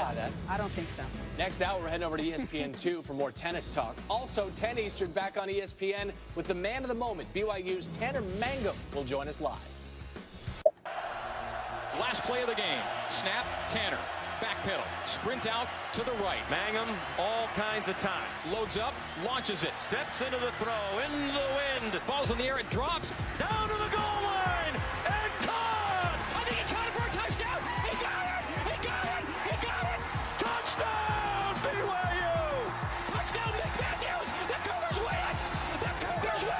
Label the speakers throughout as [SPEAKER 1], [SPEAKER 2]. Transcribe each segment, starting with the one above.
[SPEAKER 1] I don't think so.
[SPEAKER 2] Next hour, we're heading over to ESPN 2 for more tennis talk. Also, 10 Eastern back on ESPN with the man of the moment. BYU's Tanner Mangum will join us live.
[SPEAKER 3] Last play of the game. Snap, Tanner. Back pedal. Sprint out to the right.
[SPEAKER 4] Mangum, all kinds of time.
[SPEAKER 3] Loads up, launches it.
[SPEAKER 4] Steps into the throw, in the wind.
[SPEAKER 3] Ball's in the air, it drops.
[SPEAKER 4] Down to the goal line, and caught!
[SPEAKER 3] I think he caught it for a touchdown. He got it! He got it! He got it!
[SPEAKER 4] Touchdown, BYU!
[SPEAKER 3] Touchdown, Nick Matthews! The Cougars win it! The Cougars win it!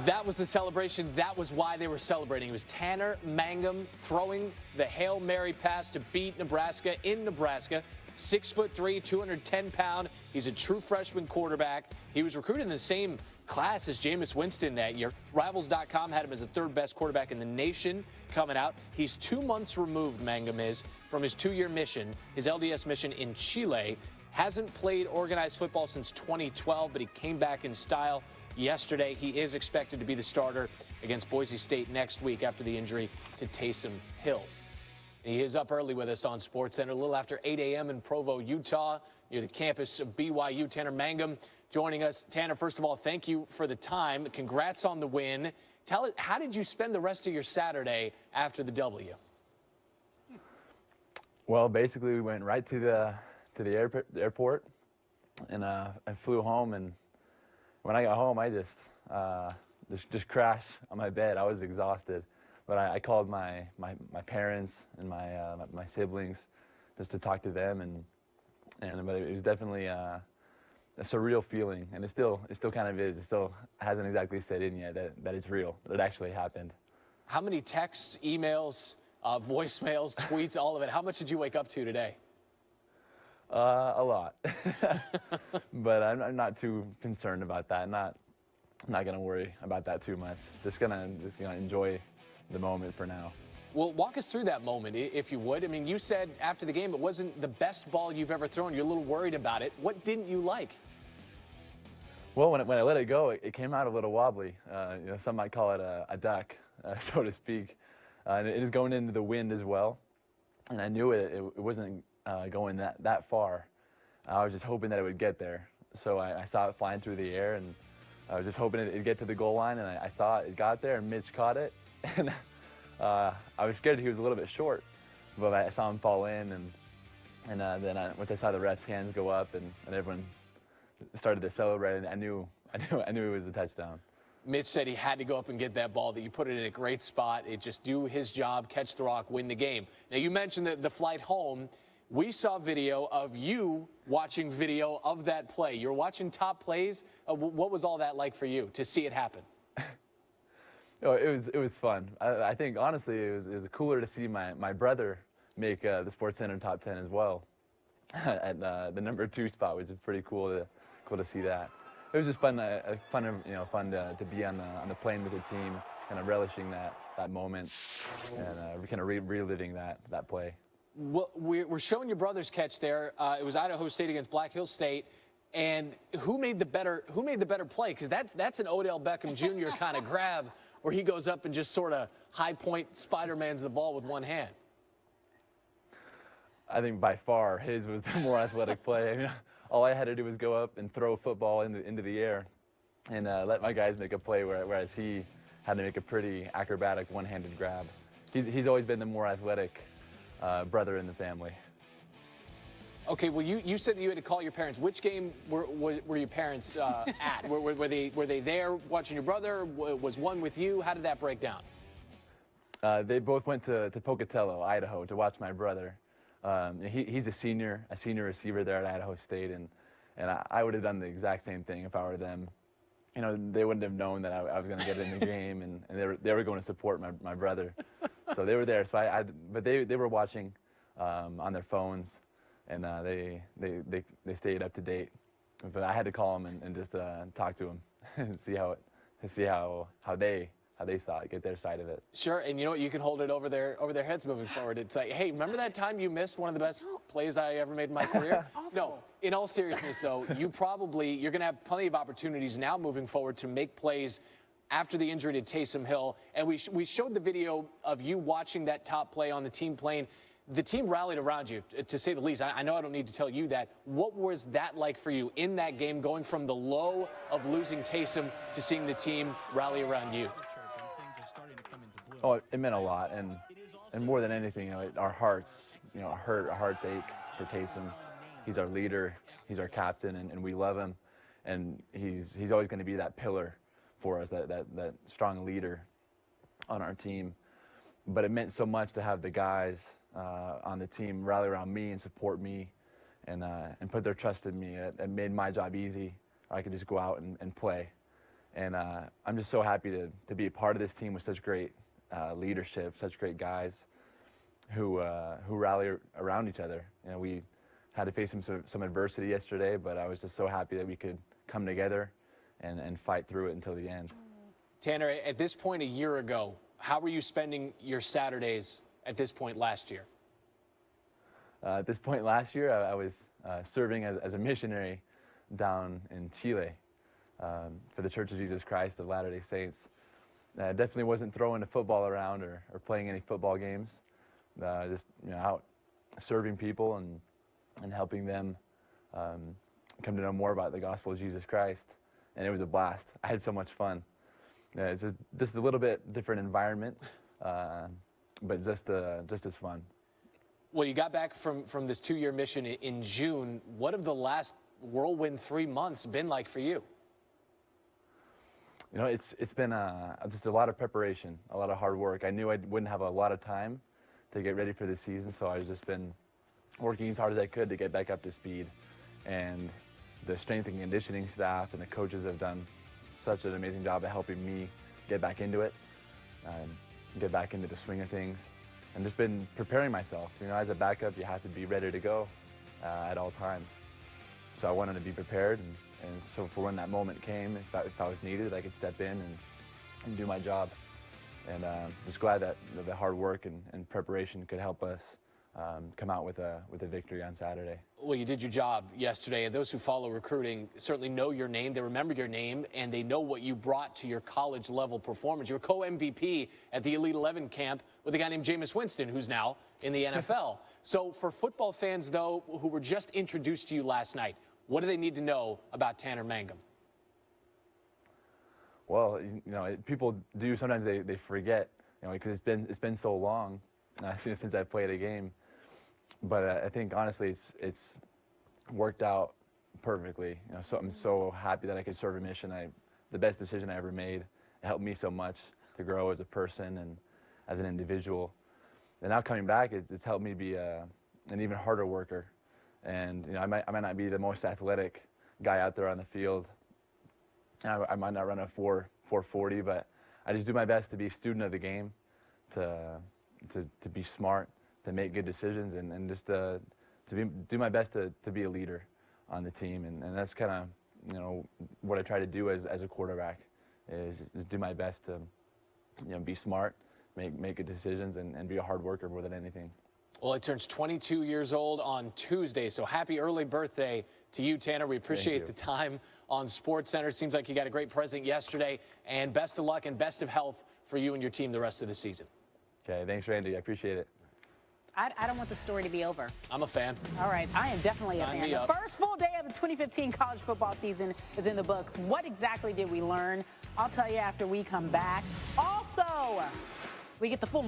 [SPEAKER 2] That was the celebration. That was why they were celebrating. It was Tanner Mangum throwing the Hail Mary pass to beat Nebraska in Nebraska. 6'3", 210-pound. He's a true freshman quarterback. He was recruited in the same class as Jameis Winston that year. Rivals.com had him as the third best quarterback in the nation coming out. He's 2 months removed, Mangum is, from his 2-year mission, his LDS mission in Chile. Hasn't played organized football since 2012, but he came back in style yesterday. He is expected to be the starter against Boise State next week after the injury to Taysom Hill. He is up early with us on SportsCenter, a little after 8 a.m. in Provo, Utah, near the campus of BYU. Tanner Mangum joining us. Tanner, first of all, thank you for the time. Congrats on the win. Tell us, how did you spend the rest of your Saturday after the W?
[SPEAKER 5] Well, basically, we went right to the airport, and I flew home. And when I got home, I just crashed on my bed. I was exhausted. But I called my parents and my siblings just to talk to them, but it was definitely a surreal feeling, and it still kind of is. It still hasn't exactly set in yet that it's real, that it actually happened. How many texts, emails, voicemails, tweets, all of it? How much did you wake up to today? A lot, but I'm not too concerned about that. I'm not gonna worry about that too much. Just gonna enjoy the moment for now. Well, walk us through that moment, if you would. I mean, you said after the game it wasn't the best ball you've ever thrown. You're a little worried about it. What didn't you like? Well, when I let it go, it came out a little wobbly. Some might call it a duck, so to speak. And it is going into the wind as well. And I knew it wasn't going that far. I was just hoping that it would get there. So I saw it flying through the air, and I was just hoping it'd get to the goal line, and I saw it got there, and Mitch caught it. And I was scared he was a little bit short, but I saw him fall in, and then once I saw the refs' hands go up and everyone started to celebrate, and I knew it was a touchdown. Mitch said he had to go up and get that ball, that you put it in a great spot. It just do his job, catch the rock, win the game. Now, you mentioned the flight home. We saw video of you watching video of that play. You're watching top plays. What was all that like for you to see it happen? Oh, it was fun. I think honestly it was cooler to see my brother make the SportsCenter top 10 as well at the number 2 spot, which is pretty cool to see that. It was just fun to be on the plane with the team, kind of relishing that moment and kind of reliving that play. Well, we're showing your brother's catch there. It was Idaho State against Black Hills State. And who made the better play? Because that's an Odell Beckham Jr. kind of grab, where he goes up and just sort of high point Spider-Man's the ball with one hand. I think by far his was the more athletic play. I mean, all I had to do was go up and throw a football into the air and let my guys make a play, whereas he had to make a pretty acrobatic one-handed grab. He's always been the more athletic brother in the family. Okay, well, you said that you had to call your parents. Which game were your parents at? Were they there watching your brother? Was one with you? How did that break down? They both went to Pocatello, Idaho, to watch my brother. He's a senior receiver there at Idaho State, and I would have done the exact same thing if I were them. You know, they wouldn't have known that I was going to get in the game, and they were going to support my brother. So they were there. But they were watching on their phones. And they stayed up to date, but I had to call them and just talk to them and see how they saw it, get their side of it. Sure, and you know what? You can hold it over their heads moving forward. It's like, hey, remember that time you missed one of the best plays I ever made in my career? No, in all seriousness though, you're going to have plenty of opportunities now moving forward to make plays after the injury to Taysom Hill. And we showed the video of you watching that top play on the team plane.
[SPEAKER 2] The team rallied around you, to say the least. I know I don't need to tell you that. What was that like for you in that game, going from the low of losing Taysom to seeing the team rally around you?
[SPEAKER 5] Oh, it meant a lot, and more than anything, our hearts, our hearts ache for Taysom. He's our leader, he's our captain, and we love him, and he's always going to be that pillar for us, that strong leader on our team. But it meant so much to have the guys on the team rally around me and support me, and put their trust in me. It made my job easy. I could just go out and play, and I'm just so happy to be a part of this team with such great leadership, such great guys who rally around each other. We had to face some adversity yesterday, but I was just so happy that we could come together and fight through it until the end.
[SPEAKER 2] Tanner, at this point a year ago, how were you spending your Saturdays at this point last year?
[SPEAKER 5] At this point last year, I was serving as a missionary down in Chile for the Church of Jesus Christ of Latter-day Saints. Definitely wasn't throwing a football around or playing any football games. Just out serving people and helping them come to know more about the gospel of Jesus Christ. And it was a blast. I had so much fun. It's just a little bit different environment, but just as fun.
[SPEAKER 2] Well, you got back from this 2-year mission in June. What have the last whirlwind 3 months been like for you?
[SPEAKER 5] It's been just a lot of preparation, a lot of hard work. I knew I wouldn't have a lot of time to get ready for the season, so I've just been working as hard as I could to get back up to speed. And the strength and conditioning staff and the coaches have done such an amazing job of helping me get back into it, get back into the swing of things, and just been preparing myself. As a backup, you have to be ready to go at all times. So I wanted to be prepared, and so for when that moment came, if I was needed, I could step in and do my job. And just glad that the hard work and preparation could help us come out with a victory on Saturday.
[SPEAKER 2] Well, you did your job yesterday, and those who follow recruiting certainly know your name. They remember your name, and they know what you brought to your college-level performance. You were co-MVP at the Elite 11 camp with a guy named Jameis Winston, who's now in the NFL. So for football fans, though, who were just introduced to you last night, what do they need to know about Tanner Mangum?
[SPEAKER 5] Well, people do sometimes they forget, because it's been so long since I played a game. But I think honestly, it's worked out perfectly. So I'm so happy that I could serve a mission. The best decision I ever made. It helped me so much to grow as a person and as an individual. And now coming back, it's helped me be an even harder worker. And I might not be the most athletic guy out there on the field. I might not run a 4.40, but I just do my best to be a student of the game, to be smart, to make good decisions, and just do my best to be a leader on the team. And that's kind of what I try to do as a quarterback, is do my best to be smart, make good decisions, and be a hard worker more than anything.
[SPEAKER 2] Well, he turns 22 years old on Tuesday, so happy early birthday to you, Tanner. We appreciate the time on SportsCenter. Seems like you got a great present yesterday, and best of luck and best of health for you and your team the rest of the season.
[SPEAKER 5] Okay, thanks, Randy. I appreciate it.
[SPEAKER 1] I don't want the story to be over.
[SPEAKER 2] I'm a fan.
[SPEAKER 1] All right, I am definitely a fan. The first full day of the 2015 college football season is in the books. What exactly did we learn? I'll tell you after we come back. Also, we get the full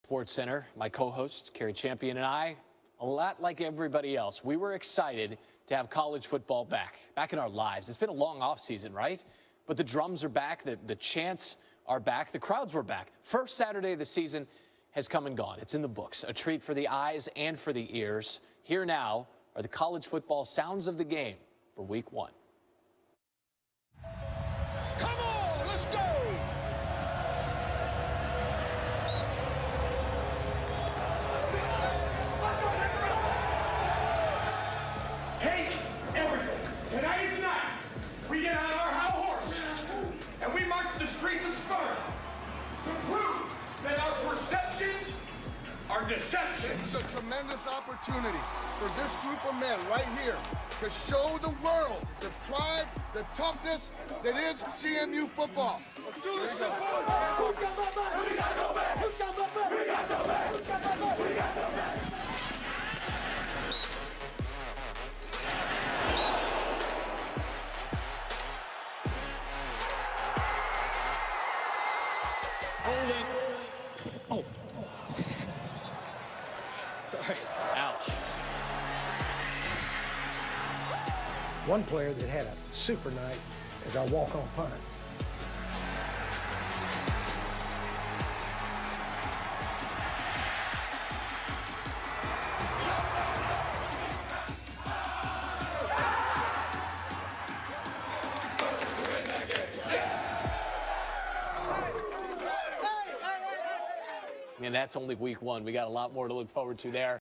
[SPEAKER 2] SportsCenter, my co-host, Carrie Champion, and I, a lot like everybody else, we were excited to have college football back in our lives. It's been a long offseason, right? But the drums are back, the chants are back, the crowds were back. First Saturday of the season has come and gone. It's in the books, a treat for the eyes and for the ears. Here now are the college football sounds of the game for Week 1.
[SPEAKER 4] Come on, let's go!
[SPEAKER 6] Take everything. Tonight is the night. We get on our high horse and we march the streets of Sparta to prove that our perceptions are are deception.
[SPEAKER 7] This is a tremendous opportunity for this group of men right here to show the world the pride, the toughness that is CMU football. Let's do this.
[SPEAKER 3] Holding. Oh. Sorry. Ouch.
[SPEAKER 8] One player that had a super night is our walk-on punt.
[SPEAKER 2] And that's only week one. We got a lot more to look forward to there.